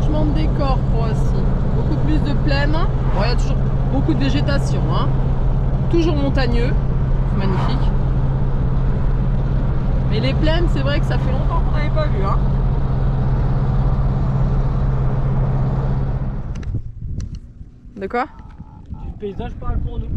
changement de décor, Croatie. Beaucoup plus de plaine. Bon, il y a toujours beaucoup de végétation, hein. Toujours montagneux. C'est magnifique. Mais les plaines, c'est vrai que ça fait longtemps qu'on n'avait pas vu, hein. De quoi? Le paysage parle pour nous.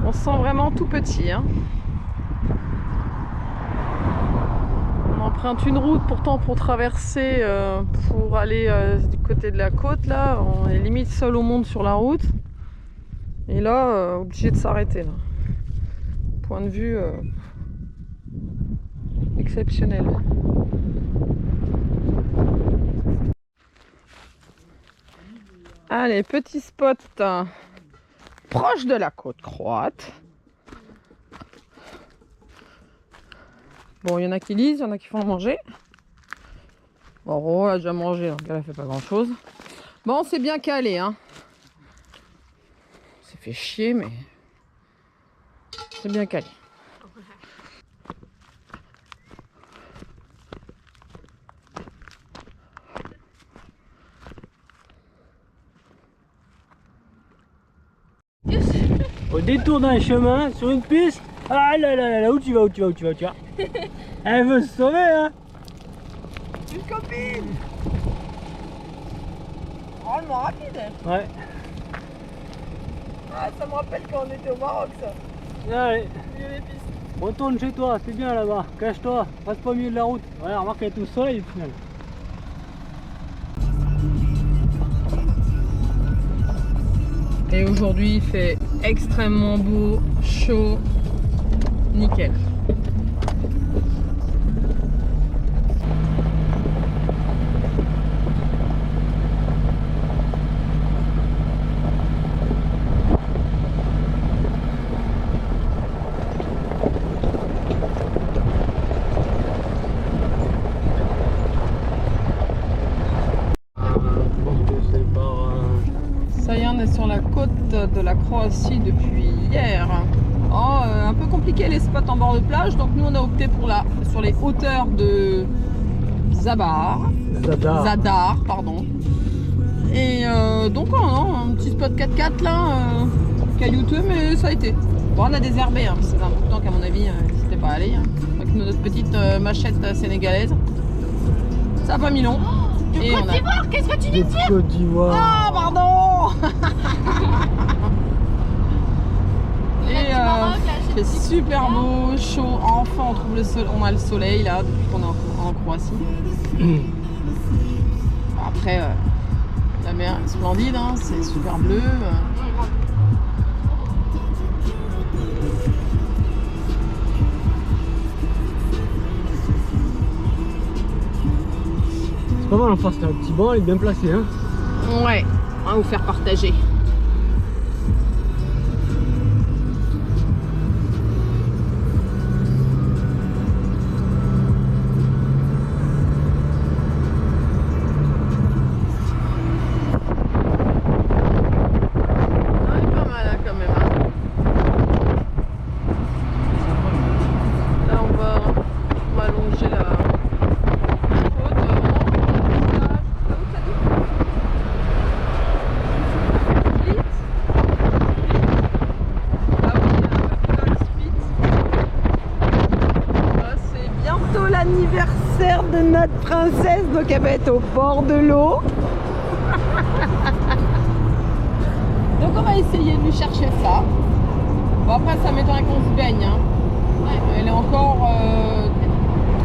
On se sent vraiment tout petit, hein. On emprunte une route pourtant pour traverser, pour aller du côté de la côte là. On est limite seul au monde sur la route. Et là, obligé de s'arrêter là. Point de vue exceptionnel. Allez, petit spot proche de la côte croate. Bon, il y en a qui lisent, il y en a qui font manger. Bon, Ro a déjà mangé, donc elle a fait pas grand chose. Bon, c'est bien calé, hein. Ça fait chier, mais c'est bien calé. Au détour d'un chemin, sur une piste. Ah là là là là, où tu vas, où tu vas, où tu vas, où tu vas. Elle veut se sauver, hein. Une copine. Drôlement rapide. Ouais. Ah, ça me rappelle quand on était au Maroc, ça. Allez, Milieu des pistes. retourne chez toi, c'est bien là-bas. Cache-toi, passe pas au milieu de la route. Voilà, remarque qu'elle est tout soleil au final. Et aujourd'hui, il fait extrêmement beau, chaud, nickel. Ça y est, on est sur la côte de la Croatie depuis hier. Oh, un peu compliqué les spots en bord de plage, donc nous on a opté pour sur les hauteurs de Zadar, pardon. Et donc un petit spot 4x4 là, caillouteux, mais ça a été. Bon, on a désherbé, hein, c'est important qu'à mon avis, n'hésitez pas à aller, hein, avec notre petite machette sénégalaise. Ça n'a pas mis long. De Côte d'Ivoire, qu'est-ce que tu dis? De Côte d'Ivoire. Ah, pardon. Et c'est super beau, chaud. Enfin, on trouve on a le soleil là depuis qu'on est en Croatie. Après, la mer est splendide, hein, c'est super bleu. C'est pas mal en face, là, le petit banc, il est bien placé, hein. Ouais, on va vous faire partager. L'anniversaire de notre princesse, donc elle va être au bord de l'eau. Donc on va essayer de lui chercher ça. Bon, après ça m'étonnerait qu'on se baigne, hein. Elle est encore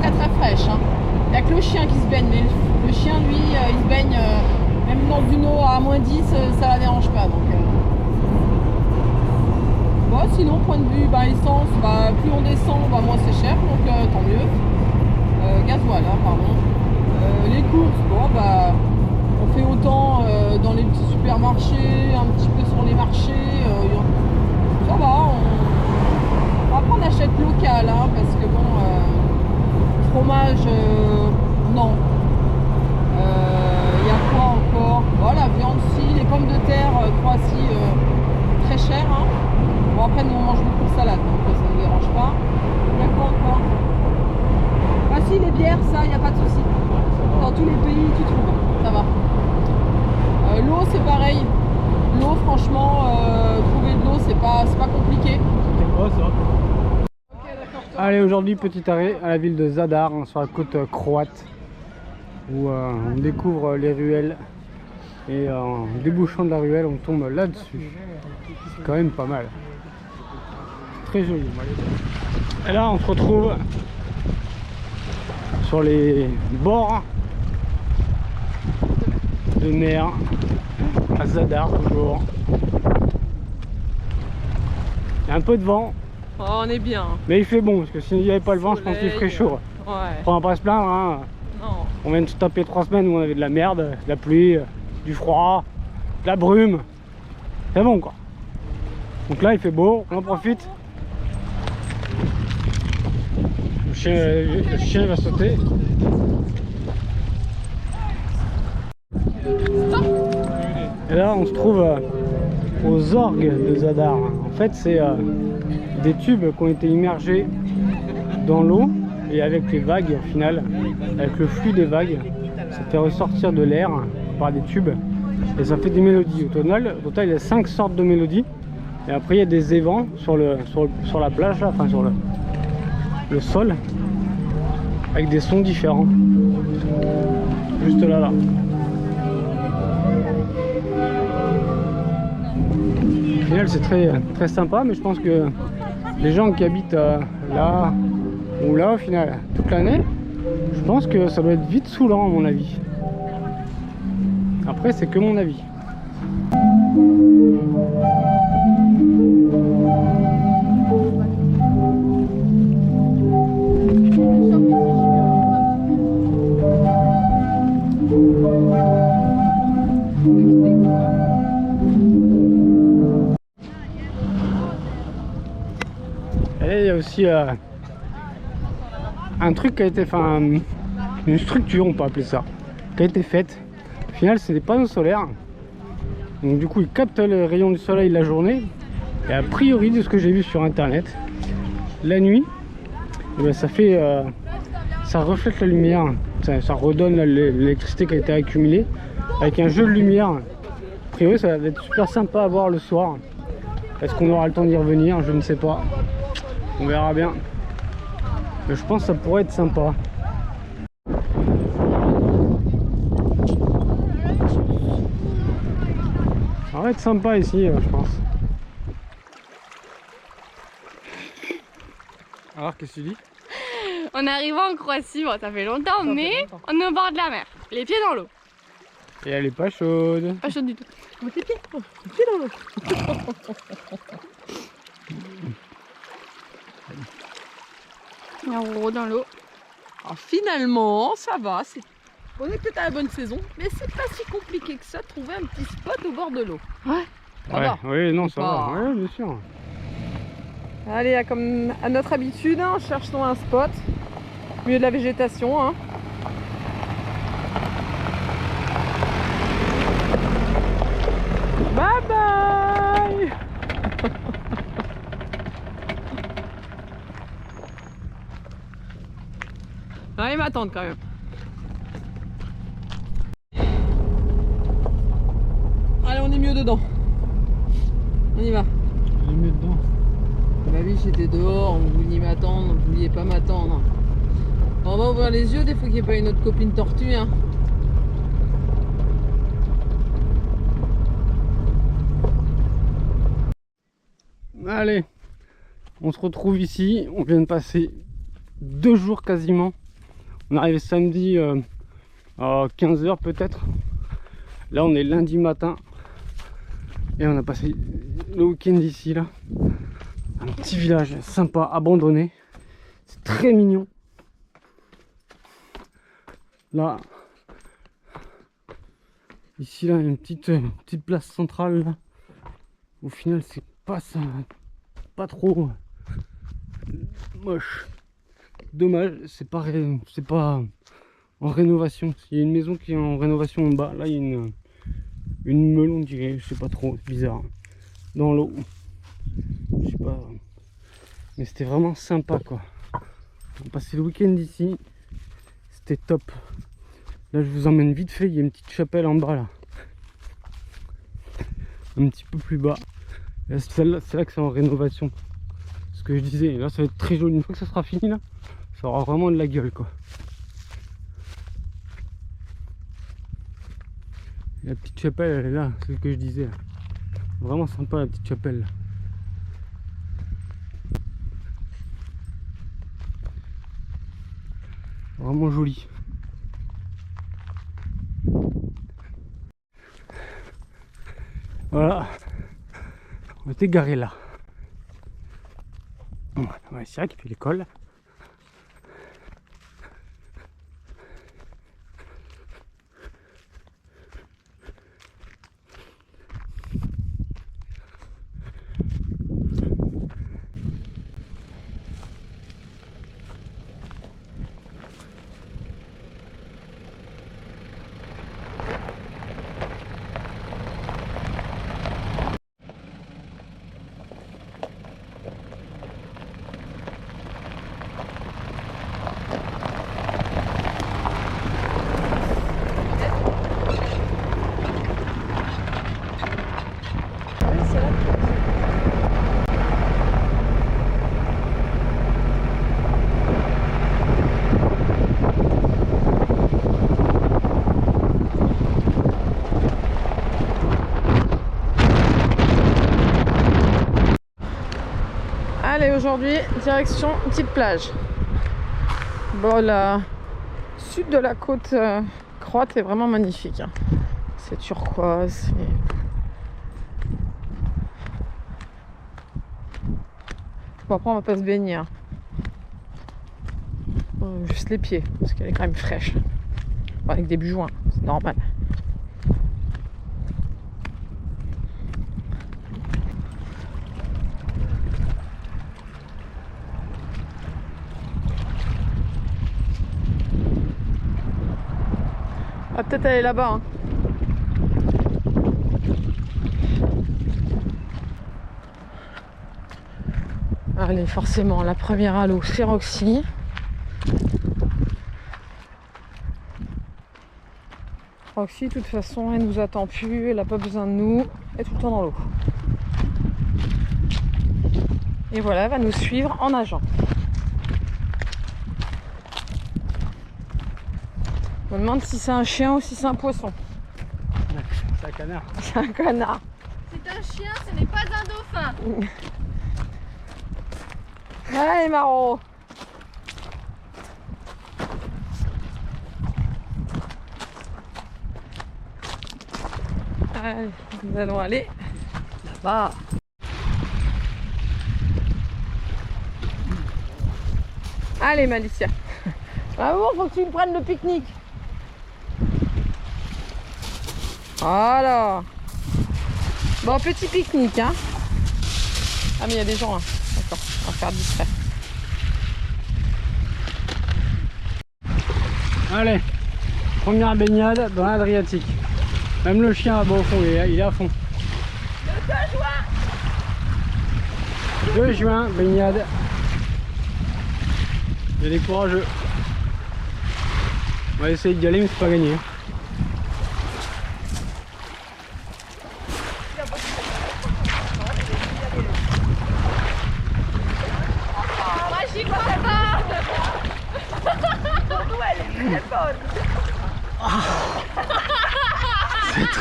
très très fraîche, hein. Il n'y a que le chien qui se baigne, mais le chien lui il se baigne même dans une eau à -10, ça la dérange pas, donc bon, sinon point de vue essence, plus on descend, moins c'est cher, donc tant mieux. Gasoil, hein, pardon. Les courses, bon on fait autant dans les petits supermarchés, un petit peu sur les marchés, ça va. Après on achète local, hein, parce que bon, fromage, non. Il y a quoi encore? Bon, la viande si, les pommes de terre, Croatie, après, nous on mange beaucoup de salade, donc ça ne nous dérange pas. Il y a quoi encore? Ah si, les bières, ça, il n'y a pas de souci. Dans tous les pays, tu trouves. Ça va. L'eau, c'est pareil. L'eau, franchement, trouver de l'eau, c'est pas compliqué. C'était quoi ça? Ok, d'accord. Allez, aujourd'hui, petit arrêt à la ville de Zadar, sur la côte croate, où on découvre les ruelles. Et en débouchant de la ruelle, on tombe là-dessus. C'est quand même pas mal. Très joli. Et là, on se retrouve sur les bords de mer à Zadar, toujours. Il y a un peu de vent, Oh, on est bien. mais il fait bon, parce que s'il n'y avait pas le vent, je pense qu'il ferait chaud. Ouais. On va pas se plaindre, hein. Non. On vient de se taper 3 semaines où on avait de la merde, de la pluie, du froid, de la brume. C'est bon quoi. Donc là il fait beau, on en profite. Le chien va sauter. Et là on se trouve aux orgues de Zadar. En fait c'est des tubes qui ont été immergés dans l'eau et avec les vagues au final, avec le flux des vagues, ça fait ressortir de l'air par des tubes et ça fait des mélodies. Au total il y a 5 sortes de mélodies et après il y a des évents sur la plage, là, enfin sur le sol, avec des sons différents. Juste là. Au final c'est très sympa, mais je pense que les gens qui habitent là ou là au final toute l'année, je pense que ça doit être vite saoulant à mon avis. Après c'est que mon avis. Et il y a aussi un truc qui a été, enfin une structure, on peut appeler ça, qui a été faite. Au final c'est des panneaux solaires, donc du coup ils captent les rayons du soleil la journée, et a priori de ce que j'ai vu sur internet, la nuit eh bien, ça reflète la lumière, ça redonne l'électricité qui a été accumulée avec un jeu de lumière. A priori ça va être super sympa à voir le soir. Est-ce qu'on aura le temps d'y revenir? Je ne sais pas, on verra bien. Mais je pense que ça pourrait être sympa. Ça va être sympa ici, je pense. Alors, qu'est-ce que tu dis? On est arrivé en Croatie, bon, ça fait longtemps, mais on est au bord de la mer, les pieds dans l'eau. Et elle est pas chaude. Pas chaud du tout. Les pieds dans l'eau. En gros, dans l'eau. Alors finalement, ça va. On est peut-être à la bonne saison, mais c'est pas si compliqué que ça de trouver un petit spot au bord de l'eau. Ouais. Ça va. Oui, non, ça pas... va. Oui, bien sûr. Allez, comme à notre habitude, hein, cherchons un spot au milieu de la végétation. Hein. Bye bye. Ah, ils m'attendent quand même. Allez, on est mieux dedans. On y va. Elle est mieux dedans. Bah oui, j'étais dehors, vous vouliez m'attendre, vous vouliez pas m'attendre. On va ouvrir les yeux des fois qu'il n'y ait pas une autre copine tortue. Hein. Allez, on se retrouve ici. On vient de passer 2 jours quasiment. On est arrivé samedi à 15 h peut-être. Là on est lundi matin. Et on a passé le week-end ici là. Un petit village sympa, abandonné. C'est très mignon. Là, ici là, il y a une petite place centrale là. Au final c'est pas ça, pas trop moche. Dommage, c'est pas en rénovation. Il y a une maison qui est en rénovation en bas. Là il y a une meule, on dirait, je sais pas trop, c'est bizarre. Dans l'eau. je sais pas. Mais c'était vraiment sympa quoi. On a passé le week-end ici. C'était top. Là je vous emmène vite fait, il y a une petite chapelle en bas là. Un petit peu plus bas. C'est là que c'est en rénovation. Ce que je disais, là ça va être très joli. Une fois que ça sera fini là, ça aura vraiment de la gueule quoi. La petite chapelle elle est là, c'est ce que je disais. Vraiment sympa la petite chapelle là. Vraiment joli. Voilà. On était garé là. Ouais, c'est vrai qu'il fait l'école. Allez, aujourd'hui, direction petite plage. Bon, la sud de la côte croate est vraiment magnifique. Hein. C'est turquoise. Bon, après, on va pas se baigner. Hein. Juste les pieds, parce qu'elle est quand même fraîche. Bon, avec début juin, c'est normal. On va peut-être aller là-bas. Hein. Allez, forcément, la première à l'eau, c'est Roxy. Roxy, de toute façon, elle nous attend plus, elle n'a pas besoin de nous, elle est tout le temps dans l'eau. Et voilà, elle va nous suivre en nageant. On me demande si c'est un chien ou si c'est un poisson. C'est un canard. C'est un canard. C'est un chien, ce n'est pas un dauphin. Allez, Maro. Allez, nous allons aller là-bas. Allez, Malicia. Ah bon, faut que tu me prennes le pique-nique. Voilà. Bon, petit pique-nique, hein. Ah, mais il y a des gens, hein. D'accord, on va faire discret. Allez, première baignade dans l'Adriatique. Même le chien là-bas au fond, il est à fond. Le 2 juin, baignade. Il y a des courageux. On va essayer d'y aller, mais c'est pas gagné. Moi j'y crois pas.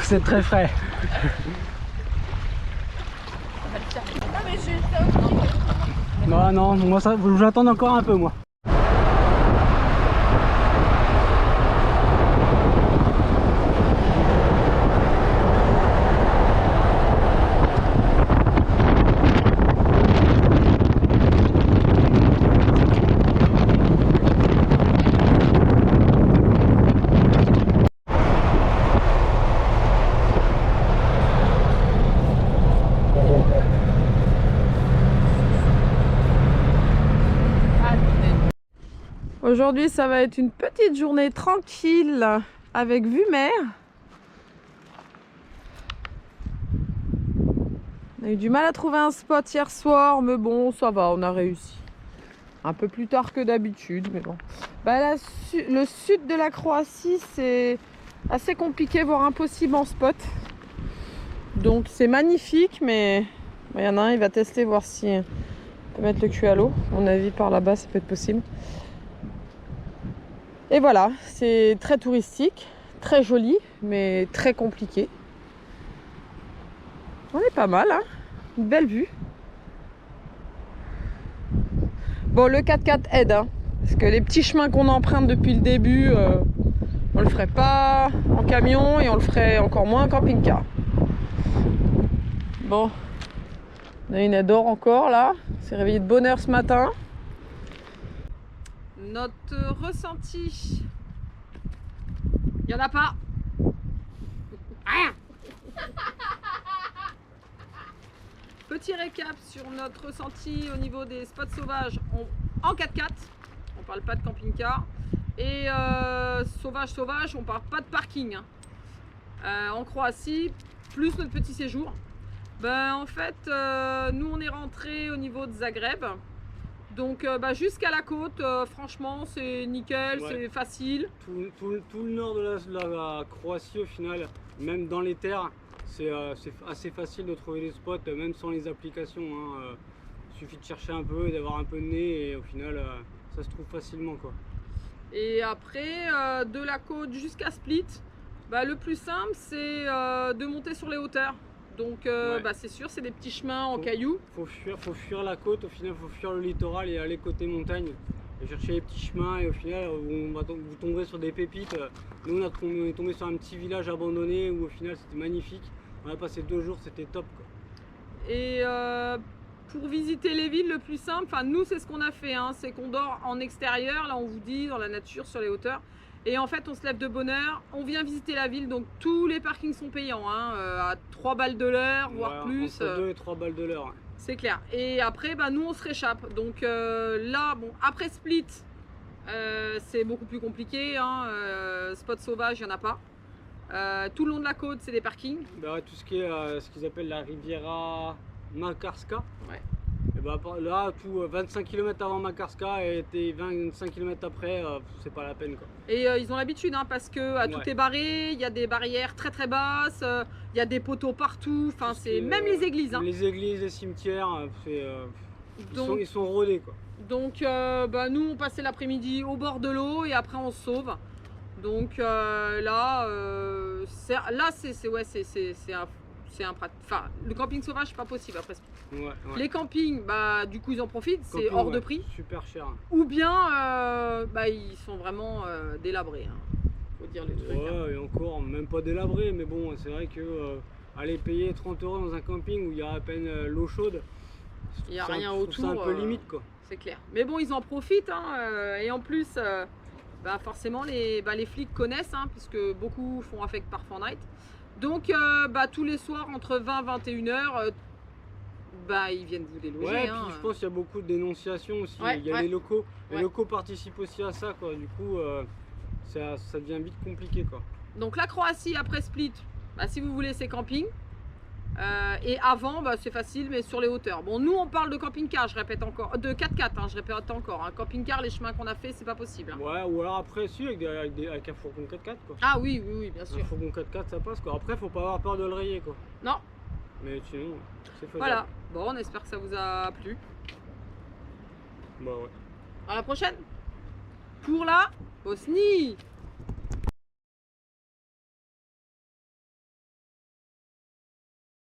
C'est très frais. Non mais je Non, moi ça, je vous attends encore un peu moi. Aujourd'hui, ça va être une petite journée tranquille avec vue mer. On a eu du mal à trouver un spot hier soir, mais bon, ça va, on a réussi. Un peu plus tard que d'habitude, mais bon. Bah, le sud de la Croatie, c'est assez compliqué, voire impossible en spot. Donc c'est magnifique, mais il y en a un, il va tester, voir si on peut mettre le cul à l'eau. À mon avis, par là-bas, ça peut être possible. Et voilà, c'est très touristique, très joli, mais très compliqué. On est pas mal, hein. Une belle vue. Bon, le 4x4 aide, hein, parce que les petits chemins qu'on emprunte depuis le début, on le ferait pas en camion et on le ferait encore moins en camping-car. Bon, on a une adore encore là, on s'est réveillé de bonne heure ce matin. Notre ressenti, il n'y en a pas. Rien. Petit récap sur notre ressenti au niveau des spots sauvages en 4x4, on parle pas de camping-car, et sauvage, on parle pas de parking. En Croatie, plus notre petit séjour. Ben, en fait, nous on est rentré au niveau de Zagreb, donc jusqu'à la côte, franchement c'est nickel, ouais. C'est facile. Tout le nord de la Croatie au final, même dans les terres, c'est assez facile de trouver des spots, même sans les applications. Hein. Il suffit de chercher un peu et d'avoir un peu de nez et au final ça se trouve facilement, quoi. Et après, de la côte jusqu'à Split, le plus simple c'est de monter sur les hauteurs. Donc ouais. C'est sûr, c'est des petits chemins en cailloux. Faut fuir la côte, au final faut fuir le littoral et aller côté montagne. Et chercher les petits chemins et au final vous tomberez sur des pépites. Nous on est tombé sur un petit village abandonné où au final c'était magnifique. On a passé 2 jours, c'était top, quoi. Et pour visiter les villes, le plus simple, nous c'est ce qu'on a fait, hein, c'est qu'on dort en extérieur, là on vous dit, dans la nature, sur les hauteurs. Et en fait on se lève de bonne heure, on vient visiter la ville, donc tous les parkings sont payants, hein, à 3 balles de l'heure, voire plus. Entre 2 et 3 balles de l'heure. Ouais. C'est clair. Et après nous on se réchappe. Donc là, bon, après Split, c'est beaucoup plus compliqué, hein, spot sauvage, il n'y en a pas. Tout le long de la côte, c'est des parkings. Tout ce qui est ce qu'ils appellent la Riviera Makarska. Ouais. Et là, 25 km avant Makarska et 25 km après, c'est pas la peine, quoi. Et ils ont l'habitude, hein, parce que tout est barré, il y a des barrières très très basses, il y a des poteaux partout, c'est même les églises. Hein. Les églises, les cimetières, ils sont rodés, quoi. Donc nous on passait l'après-midi au bord de l'eau et après on se sauve. Donc là c'est un le camping sauvage c'est pas possible après. Ouais. Les campings, du coup ils en profitent, c'est hors de prix. Super cher. Ou bien ils sont vraiment délabrés, hein. Faut dire les trucs. Ouais, hein. Et encore, même pas délabrés, mais bon, c'est vrai que aller payer 30 € dans un camping où il y a à peine l'eau chaude, il n'y a rien autour. C'est un peu limite, quoi. C'est clair. Mais bon, ils en profitent, hein, et en plus, forcément les flics connaissent, hein, puisque beaucoup font affect par Fortnite. Donc tous les soirs entre 20 et 21h, ils viennent vous déloger. Ouais, hein. puis je pense qu'il y a beaucoup de dénonciations aussi. Ouais, il y a les locaux. Les Ouais. locaux participent aussi à ça, quoi. Du coup, ça devient vite compliqué, quoi. Donc la Croatie après Split, si vous voulez c'est camping. Et avant c'est facile, mais sur les hauteurs. Bon, nous on parle de camping-car, je répète encore, de 4x4, hein, je répète encore, hein. Camping-car, les chemins qu'on a fait, c'est pas possible, hein. Ouais, ou alors après si avec un fourgon 4x4, quoi. Ah oui, bien sûr. Un fourgon 4x4 ça passe, quoi. Après faut pas avoir peur de le rayer, quoi. Non. Mais sinon c'est faisable. Voilà, bon, on espère que ça vous a plu. Ouais. À la prochaine pour la Bosnie.